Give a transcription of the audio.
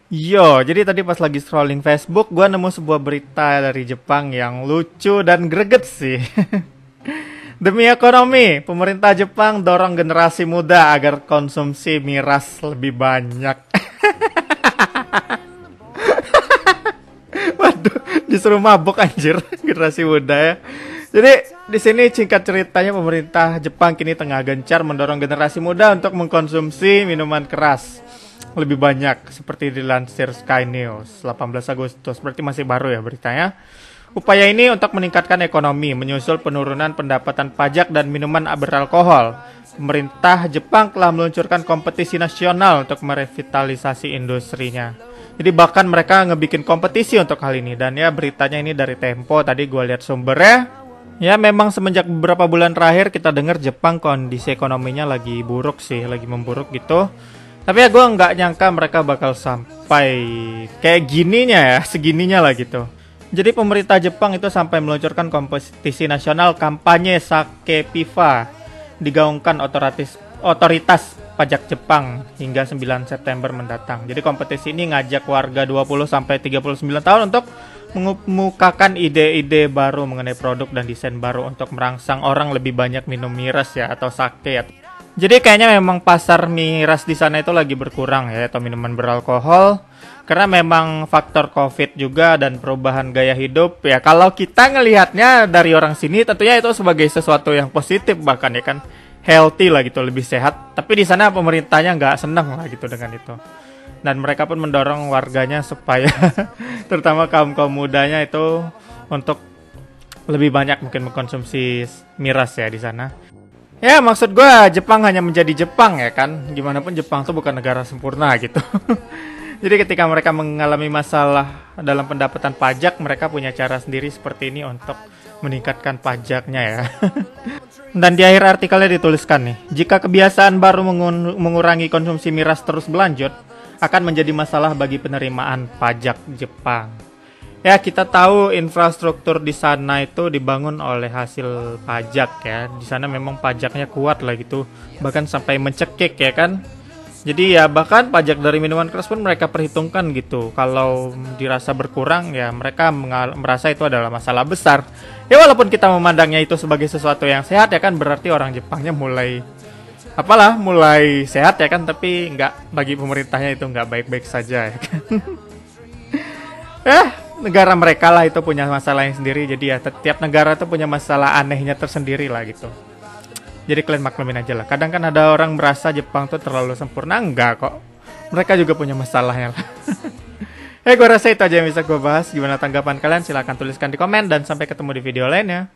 Jadi tadi pas lagi scrolling Facebook, gua nemu sebuah berita dari Jepang yang lucu dan greget sih. Demi ekonomi, pemerintah Jepang dorong generasi muda agar konsumsi miras lebih banyak. Waduh, disuruh mabuk anjir generasi muda ya. Jadi di sini singkat ceritanya pemerintah Jepang kini tengah gencar mendorong generasi muda untuk mengkonsumsi minuman keras lebih banyak seperti dilansir Sky News 18 Agustus. Berarti masih baru ya beritanya. Upaya ini untuk meningkatkan ekonomi menyusul penurunan pendapatan pajak dan minuman beralkohol. Pemerintah Jepang telah meluncurkan kompetisi nasional untuk merevitalisasi industrinya. Jadi bahkan mereka ngebikin kompetisi untuk hal ini. Dan ya beritanya ini dari Tempo, tadi gue lihat sumbernya. Ya memang semenjak beberapa bulan terakhir kita dengar Jepang kondisi ekonominya lagi buruk sih, lagi memburuk gitu. Tapi ya gue nggak nyangka mereka bakal sampai kayak gininya ya, segininya lah gitu. Jadi pemerintah Jepang itu sampai meluncurkan kompetisi nasional kampanye Sake Piva digaungkan otoritas pajak Jepang hingga 9 September mendatang. Jadi kompetisi ini ngajak warga 20 sampai 39 tahun untuk mengemukakan ide-ide baru mengenai produk dan desain baru untuk merangsang orang lebih banyak minum miras ya atau sake ya. Jadi kayaknya memang pasar miras di sana itu lagi berkurang ya atau minuman beralkohol karena memang faktor Covid juga dan perubahan gaya hidup ya. Kalau kita ngelihatnya dari orang sini tentunya itu sebagai sesuatu yang positif bahkan ya kan healthy lah gitu, lebih sehat. Tapi di sana pemerintahnya nggak senang lah gitu dengan itu. Dan mereka pun mendorong warganya supaya terutama kaum mudanya itu untuk lebih banyak mungkin mengkonsumsi miras ya di sana. Ya maksud gue Jepang hanya menjadi Jepang ya kan. Gimana pun Jepang tuh bukan negara sempurna gitu. Jadi ketika mereka mengalami masalah dalam pendapatan pajak, mereka punya cara sendiri seperti ini untuk meningkatkan pajaknya ya. Dan di akhir artikelnya dituliskan nih, jika kebiasaan baru mengurangi konsumsi miras terus berlanjut, akan menjadi masalah bagi penerimaan pajak Jepang. Ya kita tahu infrastruktur di sana itu dibangun oleh hasil pajak ya. Di sana memang pajaknya kuat lah gitu, bahkan sampai mencekik ya kan. Jadi ya bahkan pajak dari minuman keras pun mereka perhitungkan gitu. Kalau dirasa berkurang ya mereka merasa itu adalah masalah besar. Ya walaupun kita memandangnya itu sebagai sesuatu yang sehat ya kan, berarti orang Jepangnya mulai mulai sehat ya kan, tapi nggak, bagi pemerintahnya itu nggak baik-baik saja ya kan. Negara mereka lah itu punya masalah yang sendiri. Jadi ya setiap negara tuh punya masalah anehnya tersendiri lah gitu. Jadi kalian maklumin aja lah. Kadang kan ada orang merasa Jepang tuh terlalu sempurna. Enggak kok. Mereka juga punya masalahnya lah. Gue rasa itu aja yang bisa gue bahas. Gimana tanggapan kalian? Silahkan tuliskan di komen. Dan sampai ketemu di video lainnya.